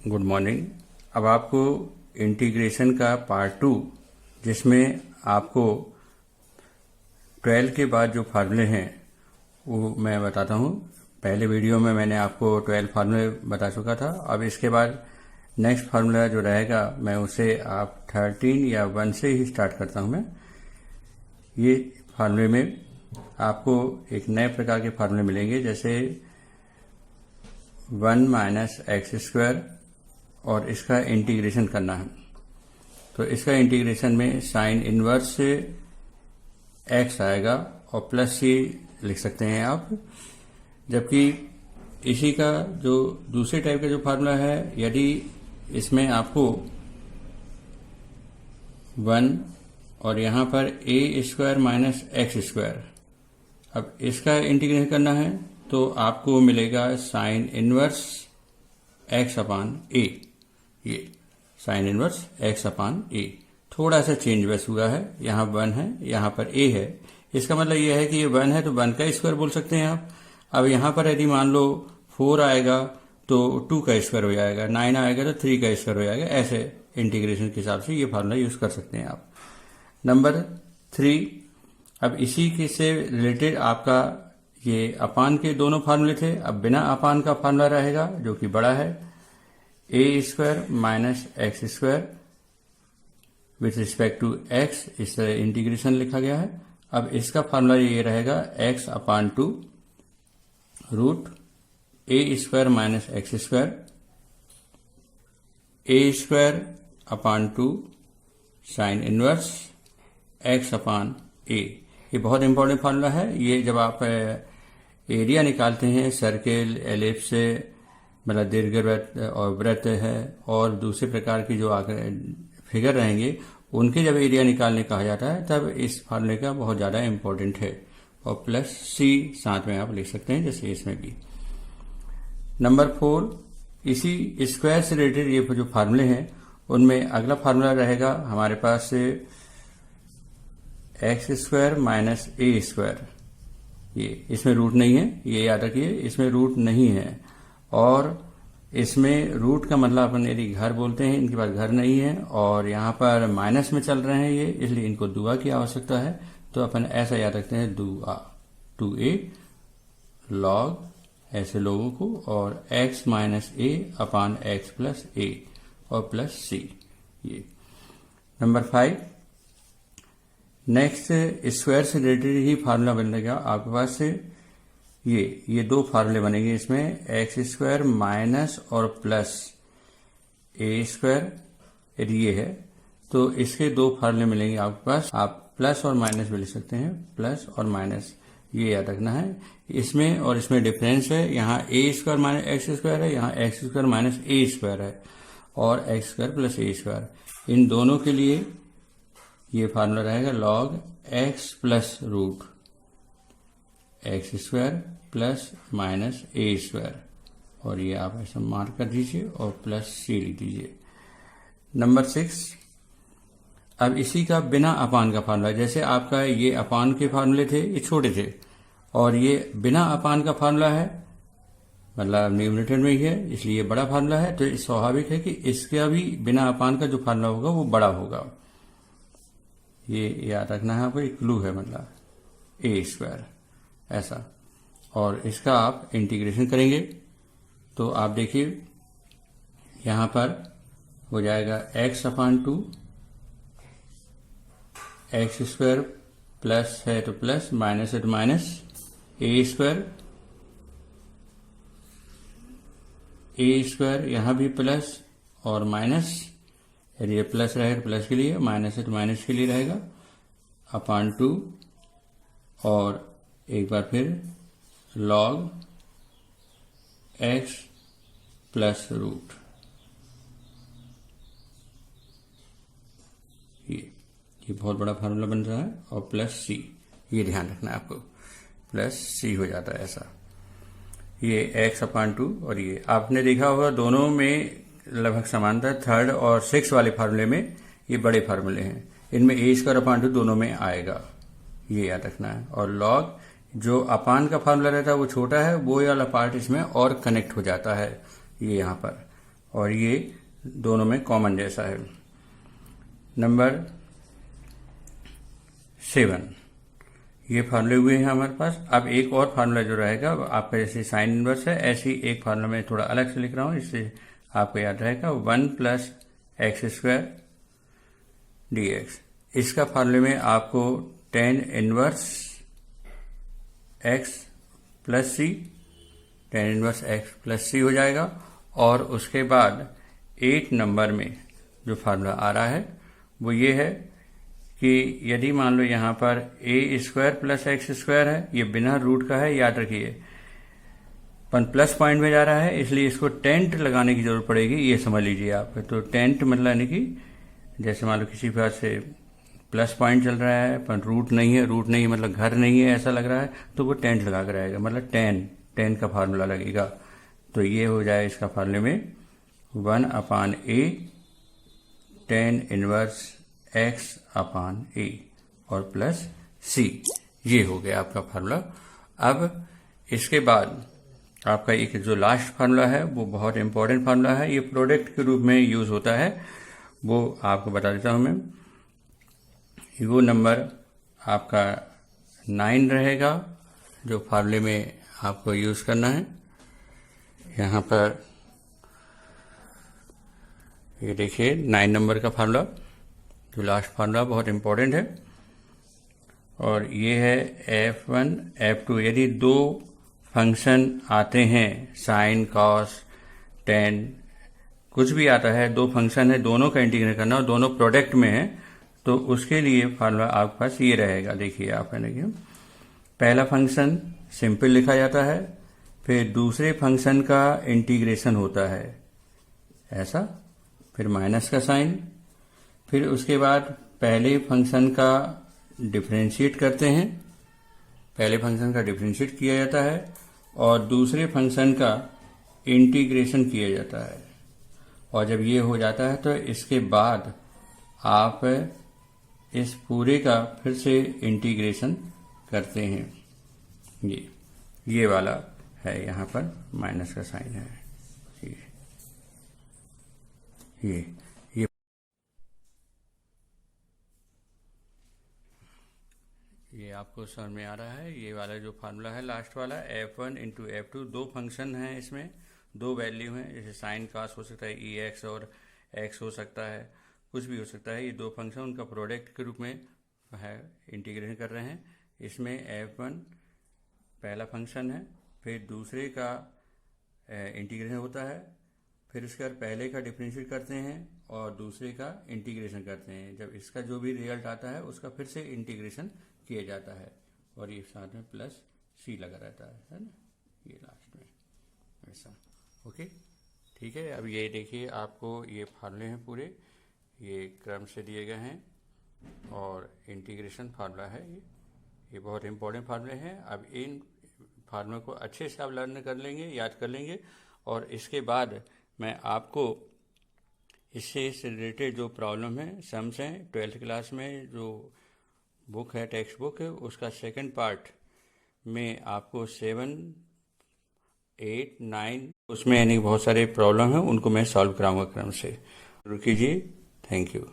Good morning. अब आपको integration का पार्ट 2, जिसमें आपको 12 के बाद जो फार्मूले हैं वो मैं बताता हूँ। पहले वीडियो में मैंने आपको 12 फार्मूले बता चुका था। अब इसके बाद नेक्स्ट फार्मूला जो रहेगा मैं उसे आप 13 या 1 से ही स्टार्ट करता हूँ। मैं ये फार्मूले में आपको एक नए प्रकार के फार्मूले मिलेंगे, जैसे 1 माइनस एक्स स्क्वायर, और इसका इंटीग्रेशन करना है। तो इसका इंटीग्रेशन में साइन इनवर्स से एक्स आएगा और प्लस सी लिख सकते हैं आप। जबकि इसी का जो दूसरे टाइप का जो फार्मूला है, यदि इसमें आपको 1 और यहां पर ए स्क्वायर माइनस एक्स स्क्वायर, अब इसका इंटीग्रेशन करना है तो आपको मिलेगा sign inverse X upon A. ये साइन इनवर्स एक्स अपान ए थोड़ा सा चेंज बस हुआ है, यहां 1 है, यहां पर ए है। इसका मतलब यह है कि ये 1 है तो 1 का स्क्वायर बोल सकते हैं आप। अब यहां पर यदि मान लो 4 आएगा तो 2 का स्क्वायर हो जाएगा, 9 आएगा तो 3 का स्क्वायर हो जाएगा। ऐसे इंटीग्रेशन के हिसाब से ये फार्मूला यूज कर सकते हैं आप। नंबर 3, अब इसी के से रिलेटेड आपका ये अपान के दोनों फार्मूले थे। अब बिना अपान का फार्मूला रहेगा जो कि बड़ा है, A square minus X square with respect to X, इस तरह इंटीग्रेशन लिखा गया है। अब इसका फार्मूला ये रहेगा X upon 2 root A square minus X square, A square upon 2 sine inverse X upon A. ये बहुत इंपॉर्टेंट फार्मूला है। ये जब आप एरिया निकालते हैं सर्किल, एलिप्स, मतलब दीर्घवृत्त और वृत्त है और दूसरे प्रकार की जो फिगर रहेंगे, उनके जब एरिया निकालने कहा जाता है तब इस फार्मूले का बहुत ज्यादा इंपॉर्टेंट है। और प्लस सी साथ में आप लिख सकते हैं, जैसे इसमें भी। नंबर 4, इसी स्क्वायर से रिलेटेड ये जो फार्मूले हैं उनमें अगला फार्मूला रहेगा हमारे पास x square minus A square. ये इसमें रूट नहीं है, ये याद रखिए, इसमें रूट नहीं है। और इसमें रूट का मतलब अपन यदि घर बोलते हैं, इनके पास घर नहीं है और यहाँ पर माइनस में चल रहे हैं ये, इसलिए इनको दुआ की आवश्यकता है। तो अपन ऐसा याद रखते हैं, दुआ 2a लॉग ऐसे लोगों को, और x माइनस ए अपान एक्स प्लस ए और प्लस सी। ये नंबर 5, नेक्स्ट स्क्वायर से रिलेटेड ही फार्मूला बनेगा आपके पास से। ये 2 फार्मूले बनेंगे इसमें, एक्स स्क्वायर माइनस और प्लस ए स्क्वायर, यदि ये है तो इसके 2 फार्मूले मिलेंगे आपके पास। आप प्लस और माइनस भी लिख सकते हैं, प्लस और माइनस, ये याद रखना है। इसमें और इसमें डिफरेंस है, यहाँ A square minus X square है, यहाँ X square minus A square है, और X square plus A square. इन दोनों के लिए ये फार्मूला रहेगा log X plus root X square plus minus A square, और ये आप ऐसा मार्क कर दीजिए और प्लस सी लिख दीजिए। नंबर 6, अब इसी का बिना अपान का फार्मूला, जैसे आपका ये अपान के फार्मूले थे ये छोटे थे, और ये बिना अपान का फार्मूला है, मतलब न्यूमरेटर में ही है, इसलिए ये बड़ा फार्मूला है। तो स्वाभाविक है कि इसका भी बिना अपान का जो फार्मूला होगा वो बड़ा होगा। ये याद रखना है आपको, क्लू है, मतलब ए स्क्वायर ऐसा। और इसका आप इंटीग्रेशन करेंगे तो आप देखिए यहां पर हो जाएगा x upon 2 x square, plus है तो प्लस, माइनस है तो माइनस, ए स्क्वायर यहां भी प्लस और माइनस, यदि ये प्लस रहे तो प्लस के लिए, माइनस है तो माइनस के लिए रहेगा, अपान 2, और एक बार फिर लॉग एक्स प्लस रूट। ये बहुत बड़ा फार्मूला बन रहा है, और प्लस सी, ये ध्यान रखना है आपको, प्लस सी हो जाता है ऐसा। ये एक्स अपान 2, और ये आपने देखा होगा दोनों में लगभग समानता। 3rd और 6th वाले फार्मूले में ये बड़े फार्मूले हैं, इनमें ए स्क्वायर अपान 2 दोनों में आएगा, ये याद रखना है। और लॉग जो अपान का फार्मूला रहता है वो छोटा है, वो वाला पार्ट इसमें और कनेक्ट हो जाता है, ये यहाँ पर। और ये दोनों में कॉमन जैसा है। नंबर 7, ये फार्मूले हुए हैं हमारे पास। अब एक और फार्मूला जो रहेगा आपका, जैसे साइन इनवर्स है ऐसे ही एक फार्मूला मैं थोड़ा अलग से लिख रहा हूँ, इससे आपको याद रहेगा। 1 प्लस एक्स स्क्वायर dx। इसका फार्मूले में आपको tan इनवर्स x प्लस सी, tan इनवर्स x प्लस सी हो जाएगा। और उसके बाद 8 नंबर में जो फार्मूला आ रहा है वो ये है कि यदि मान लो यहाँ पर ए स्क्वायर प्लस एक्स स्क्वायर है, ये बिना रूट का है, याद रखिए, पर प्लस पॉइंट में जा रहा है इसलिए इसको टेंट लगाने की जरूरत पड़ेगी, ये समझ लीजिए आप। तो टेंट मतलब यानी कि जैसे मान लो किसी पास से प्लस पॉइंट चल रहा है पर रूट नहीं है, रूट नहीं मतलब घर नहीं है ऐसा लग रहा है, तो वो टेंट लगा कर आएगा, मतलब टेन का फार्मूला लगेगा। तो ये हो जाए इसका फार्मूले में 1/a tan inverse x upon a और प्लस c, ये हो गया आपका फार्मूला। अब इसके बाद आपका एक जो लास्ट फार्मूला है वो बहुत इंपॉर्टेंट फार्मूला है, ये प्रोडक्ट के रूप में यूज होता है, वो आपको बता देता हूं मैं। वो नंबर आपका 9 रहेगा जो फार्मूले में आपको यूज करना है। यहाँ पर ये देखिए 9 नंबर का फार्मूला, जो लास्ट फार्मूला बहुत इंपॉर्टेंट है। और ये है f1 f2। यदि दो फंक्शन आते हैं, साइन कॉस टेन कुछ भी आता है, दो फंक्शन है, दोनों का इंटीग्रेट करना और दोनों प्रोडक्ट में है, तो उसके लिए फार्मूला आपके पास ये रहेगा। देखिए आप, देखिए पहला फंक्शन सिंपल लिखा जाता है, फिर दूसरे फंक्शन का इंटीग्रेशन होता है ऐसा, फिर माइनस का साइन, फिर उसके बाद पहले फंक्शन का डिफरेंशिएट करते हैं, पहले फंक्शन का डिफरेंशिएट किया जाता है और दूसरे फंक्शन का इंटीग्रेशन किया जाता है। और जब ये हो जाता है तो इसके बाद आप इस पूरे का फिर से इंटीग्रेशन करते हैं। ये वाला है, यहाँ पर माइनस का साइन है। ये आपको समझ में आ रहा है। ये वाला जो फार्मूला है लास्ट वाला, f1 इंटू f2, दो फंक्शन हैं, इसमें दो वैल्यू हैं, जैसे साइन कास हो सकता है ex और x हो सकता है, कुछ भी हो सकता है। ये दो फंक्शन उनका प्रोडक्ट के रूप में है, इंटीग्रेशन कर रहे हैं। इसमें f1 पहला फंक्शन है, फिर दूसरे का इंटीग्रेशन होता है, फिर उसके बाद पहले का डिफरेंशिएट करते हैं और दूसरे का इंटीग्रेशन करते हैं। जब इसका जो भी रिजल्ट आता है उसका फिर से इंटीग्रेशन किया जाता है और ये साथ में प्लस सी लगा रहता है ना, ये लास्ट में ऐसा। ओके, ठीक है। अब ये देखिए, आपको ये फार्मूले हैं पूरे, ये क्रम से दिए गए हैं और इंटीग्रेशन फार्मूला है ये बहुत इंपॉर्टेंट फार्मूले हैं। अब इन फार्मूले को अच्छे से आप लर्न कर लेंगे, याद कर लेंगे, और इसके बाद मैं आपको इससे रिलेटेड जो प्रॉब्लम है, सम्स हैं 12th क्लास में जो बुक है, टेक्स्ट बुक है, उसका सेकंड पार्ट में आपको 7, 8, 9 उसमें यानी बहुत सारे प्रॉब्लम हैं, उनको मैं सॉल्व कराऊंगा क्रम से। रुकिए जी, थैंक यू।